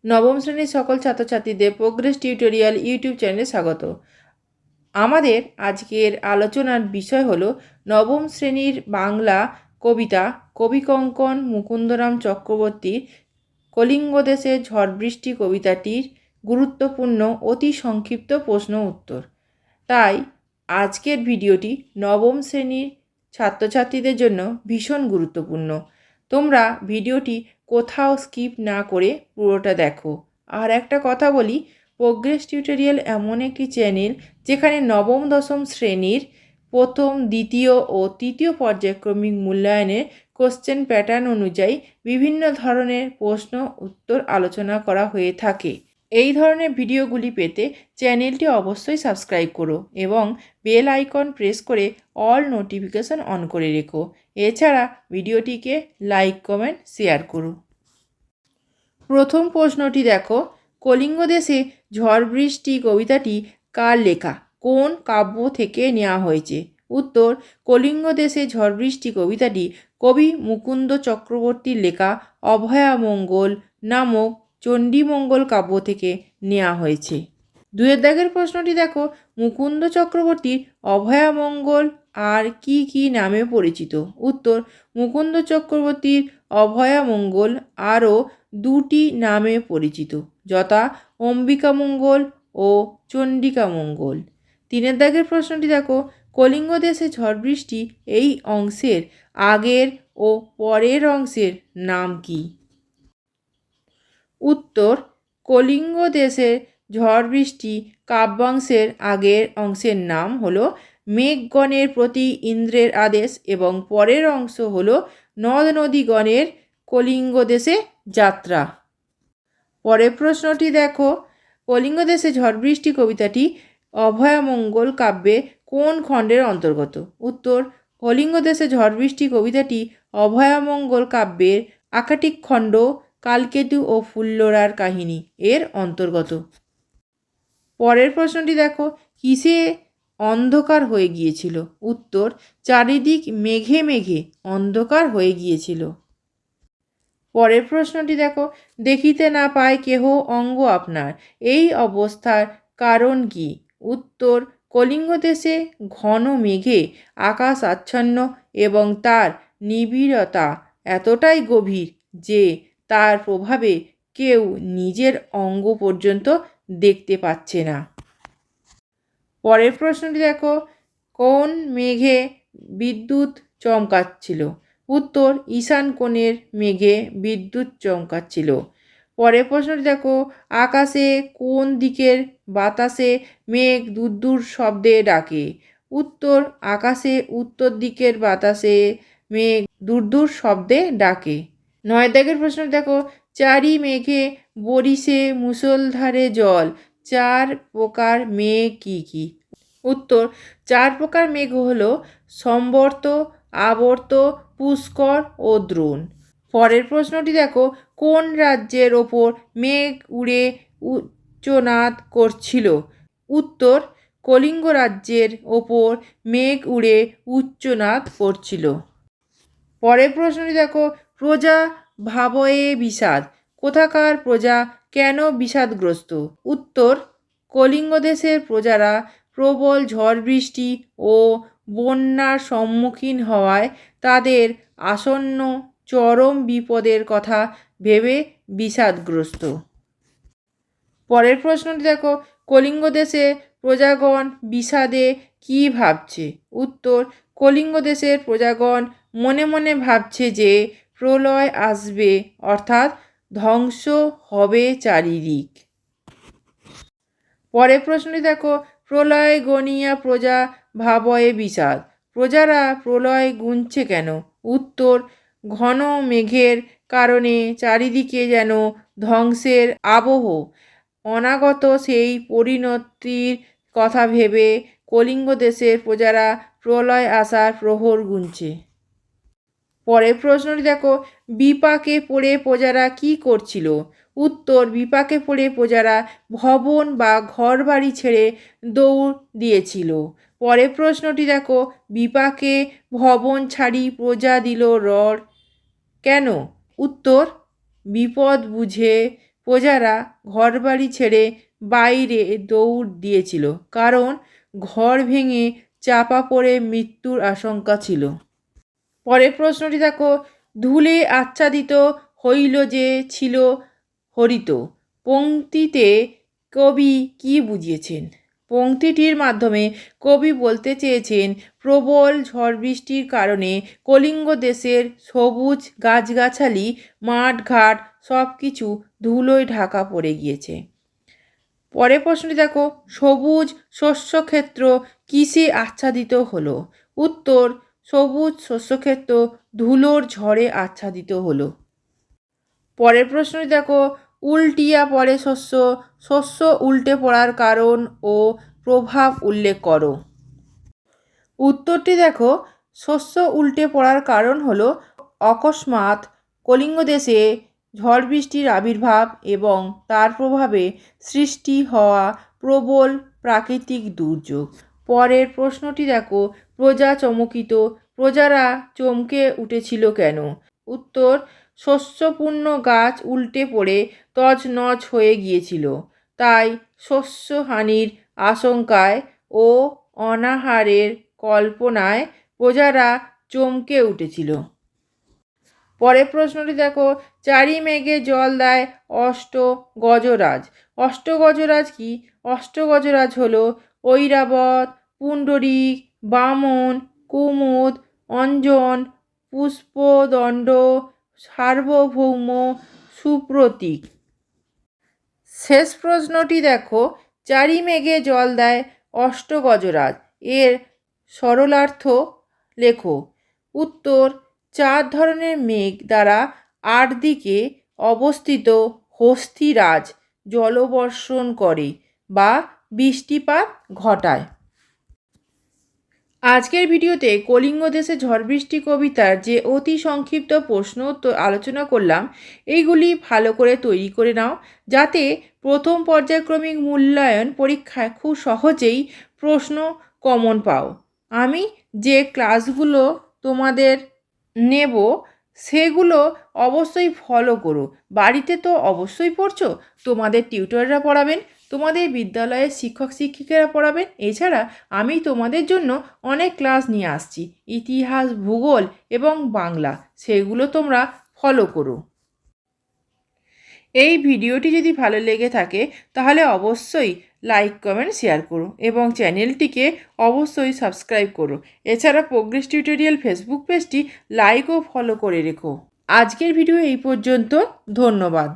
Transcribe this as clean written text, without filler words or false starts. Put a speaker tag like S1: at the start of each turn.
S1: নবম শ্রেণীর সকল ছাত্রছাত্রীদের প্রোগ্রেস টিউটোরিয়াল ইউটিউব চ্যানেলে স্বাগত। আমাদের আজকের আলোচনার বিষয় হলো নবম শ্রেণীর বাংলা কবিতা কবিকঙ্কন মুকুন্দরাম চক্রবর্তীর কলিঙ্গ দেশের ঝড় বৃষ্টি কবিতাটির গুরুত্বপূর্ণ অতি সংক্ষিপ্ত প্রশ্ন উত্তর। তাই আজকের ভিডিওটি নবম শ্রেণীর ছাত্রছাত্রীদের জন্য ভীষণ গুরুত্বপূর্ণ। তোমরা ভিডিওটি কোথাও স্কিপ না করে পুরোটা দেখো। আর একটা কথা বলি, প্রোগ্রেস টিউটোরিয়াল এমন একটি চ্যানেল যেখানে নবম দশম শ্রেণীর প্রথম, দ্বিতীয় ও তৃতীয় পর্যায়ক্রমিক মূল্যায়নের কোশ্চেন প্যাটার্ন অনুযায়ী বিভিন্ন ধরনের প্রশ্ন উত্তর আলোচনা করা হয়ে থাকে। এই ধরনের ভিডিওগুলি পেতে চ্যানেলটি অবশ্যই সাবস্ক্রাইব করো এবং বেল আইকন প্রেস করে অল নোটিফিকেশন অন করে রেখো। এছাড়া ভিডিওটিকে লাইক, কমেন্ট, শেয়ার করো। প্রথম প্রশ্নটি দেখো, কলিঙ্গ দেশে ঝড় বৃষ্টি কবিতাটি কার লেখা, কোন কাব্য থেকে নেওয়া হয়েছে? উত্তর, কলিঙ্গ দেশে ঝড় বৃষ্টি কবিতাটি কবি মুকুন্দ চক্রবর্তীর লেখা অভয়ামঙ্গল নামক চণ্ডীমঙ্গল কাব্য থেকে নেওয়া হয়েছে। দুয়ের দাগের প্রশ্নটি দেখো, মুকুন্দ চক্রবর্তীর অভয়ামঙ্গল আর কি কি নামে পরিচিত? উত্তর, মুকুন্দ চক্রবর্তীর অভয়ামঙ্গল আরও দুটি নামে পরিচিত, যথা অম্বিকামঙ্গল ও চণ্ডিকামঙ্গল। তিনের দাগের প্রশ্নটি দেখো, কলিঙ্গ দেশে ঝড় বৃষ্টি এই অংশের আগের ও পরের অংশের নাম কি? উত্তর, কলিঙ্গ দেশে ঝড় বৃষ্টি কাব্যাংশের আগের অংশের নাম হলো মেঘগণের প্রতি ইন্দ্রের আদেশ এবং পরের অংশ হলো নদ নদীগণের কলিঙ্গ দেশে যাত্রা। পরের প্রশ্নটি দেখো, কলিঙ্গ দেশে ঝড় বৃষ্টি কবিতাটি অভয়ামঙ্গল কাব্যে কোন খণ্ডের অন্তর্গত? উত্তর, কলিঙ্গ দেশে ঝড় বৃষ্টি কবিতাটি অভয়ামঙ্গল কাব্যের আকাটিক খণ্ড কালকেতু ও ফুল্লরার কাহিনী এর অন্তর্গত। পরের প্রশ্নটি দেখো, কিসে অন্ধকার হয়ে গিয়েছিল? উত্তর, চারিদিক মেঘে মেঘে অন্ধকার হয়ে গিয়েছিল। পরের প্রশ্নটি দেখো, দেখিতে না পায় কেহ অঙ্গ আপনার, এই অবস্থার কারণ কি? উত্তর, কলিঙ্গ দেশে ঘন মেঘে আকাশ আচ্ছন্ন এবং তার নিবিড়তা এতটাই গভীর যে তার প্রভাবে কেউ নিজের অঙ্গ পর্যন্ত দেখতে পাচ্ছে না। পরের প্রশ্নটি দেখো, কোন মেঘে বিদ্যুৎ চমকাচ্ছিল? উত্তর, ঈশান কোণের মেঘে বিদ্যুৎ চমকাচ্ছিল। পরের প্রশ্নটি দেখো, আকাশে কোন দিকের বাতাসে মেঘ দূর দূর শব্দে ডাকে? উত্তর, আকাশে উত্তর দিকের বাতাসে মেঘ দূর দূর শব্দে ডাকে। 9 দাগের প্রশ্ন দেখো, চারি মেঘে বরিশে মুষলধারে জল, চার প্রকার মেঘ কি কি? উত্তর, চার প্রকার মেঘ হলো সম্বর্ত, আবর্ত, পুষ্কর ও দ্রোণ। পরের প্রশ্নটি দেখো, কোন রাজ্যের ওপর মেঘ উড়ে উচ্চনাদ করছিল? উত্তর, কলিঙ্গ রাজ্যের ওপর মেঘ উড়ে উচ্চনাদ করছিল। পরের প্রশ্নটি দেখো, প্রজা ভাবয়ে বিষাদ, কোথাকার প্রজা কেন বিষাদগ্রস্ত? উত্তর, কলিঙ্গ দেশের প্রজারা প্রবল ঝড় বৃষ্টি ও বন্যার সম্মুখীন হওয়ায় তাদের আসন্ন চরম বিপদের কথা ভেবে বিষাদগ্রস্ত। পরের প্রশ্নটি দেখো, কলিঙ্গ দেশে প্রজাগণ বিষাদে কী ভাবছে? উত্তর, কলিঙ্গ দেশের প্রজাগণ মনে মনে ভাবছে যে প্রলয় আসবে, অর্থাৎ ধ্বংস হবে চারিদিক। পরের প্রশ্নটি দেখো, প্রলয় গণিয়া প্রজা ভাবয়ে বিষাদ, প্রজারা প্রলয় গুনছে কেন? উত্তর, ঘন মেঘের কারণে চারিদিকে যেন ধ্বংসের আবহ, অনাগত সেই পরিণতির কথা ভেবে কলিঙ্গ দেশের প্রজারা প্রলয় আসার প্রহর গুনছে। পরের প্রশ্নটি দেখো, বিপাকে পড়ে প্রজারা কি করছিল? উত্তর, বিপাকে পড়ে প্রজারা ভবন বা ঘর বাড়ি ছেড়ে দৌড় দিয়েছিল। পরের প্রশ্নটি দেখো, বিপাকে ভবন ছাড়ি প্রজা দিল রড়, কেন? উত্তর, বিপদ বুঝে প্রজারা ঘরবাড়ি ছেড়ে বাইরে দৌড় দিয়েছিল, কারণ ঘর ভেঙে চাপা পড়ে মৃত্যুর আশঙ্কা ছিল। পরের প্রশ্নটি দেখো, ধুলে আচ্ছাদিত হইল যে ছিল হরিত, পংক্তিতে কবি কি বুঝিয়েছেন? পংক্তিটির মাধ্যমে কবি বলতে চেয়েছেন প্রবল ঝড় বৃষ্টির কারণে কলিঙ্গ দেশের সবুজ গাছগাছালি, মাঠঘাট সব কিছু ধুলোয় ঢাকা পড়ে গিয়েছে। পরের প্রশ্নটি দেখো, সবুজ শস্যক্ষেত্র কিসে আচ্ছাদিত হলো? উত্তর, সবুজ শস্যক্ষেত্র ধুলোর ঝড়ে আচ্ছাদিত হলো। পরের প্রশ্নটি দেখো, উল্টিয়া পড়ে শস্য, শস্য উল্টে পড়ার কারণ ও প্রভাব উল্লেখ করো। উত্তরটি দেখো, শস্য উল্টে পড়ার কারণ হলো অকস্মাৎ কলিঙ্গ দেশে ঝড় বৃষ্টির আবির্ভাব এবং তার প্রভাবে সৃষ্টি হওয়া প্রবল প্রাকৃতিক দুর্যোগ। পরের প্রশ্নটি দেখো, প্রজা চমকিত, প্রজারা চমকে উঠেছিল কেন? উত্তর, শস্যপূর্ণ গাছ উল্টে পড়ে তছনছ হয়ে গিয়েছিল, তাই শস্যহানির আশঙ্কায় ও অনাহারের কল্পনায় প্রজারা চমকে উঠেছিল। পরের প্রশ্নটি দেখো, চারি মেঘে জল দেয় অষ্ট গজরাজ। অষ্টগজরাজ কি? অষ্টগজরাজ হলো ঐরাবত, পুণ্ডরীক, বামন, কুমুদ, অঞ্জন, পুষ্পদণ্ড, সার্বভৌম, সুপ্রতীক। শেষ প্রশ্নটি দেখো, চারি মেঘে জল দেয় অষ্টগজরাজ, এর সরলার্থ লেখো। উত্তর, 4 ধরনের মেঘ দ্বারা 8 দিকে অবস্থিত হস্তিরাজ জলবর্ষণ করে বা বৃষ্টিপাত ঘটায়। আজকের ভিডিওতে কলিঙ্গ দেশে ঝড় বৃষ্টি কবিতার যে অতি সংক্ষিপ্ত প্রশ্ন উত্তর আলোচনা করলাম, এইগুলি ভালো করে তৈরি করে নাও, যাতে প্রথম পর্যায়ক্রমিক মূল্যায়ন পরীক্ষায় খুব সহজেই প্রশ্ন কমন পাও। আমি যে ক্লাসগুলো তোমাদের নেব সেগুলো অবশ্যই ফলো করো। বাড়িতে তো অবশ্যই পড়ছো, তোমাদের টিউটররা পড়াবেন, তোমাদের বিদ্যালয়ের শিক্ষক শিক্ষিকারা পড়াবেন। এছাড়া আমি তোমাদের জন্য অনেক ক্লাস নিয়ে আসছি, ইতিহাস, ভূগোল এবং বাংলা, সেগুলো তোমরা ফলো করো। এই ভিডিওটি যদি ভালো লেগে থাকে তাহলে অবশ্যই লাইক, কমেন্ট, শেয়ার করো এবং চ্যানেলটিকে অবশ্যই সাবস্ক্রাইব করো। এছাড়া প্রোগ্রেস টিউটোরিয়াল ফেসবুক পেজটি লাইক ও ফলো করে রেখো। আজকের ভিডিও এই পর্যন্ত। ধন্যবাদ।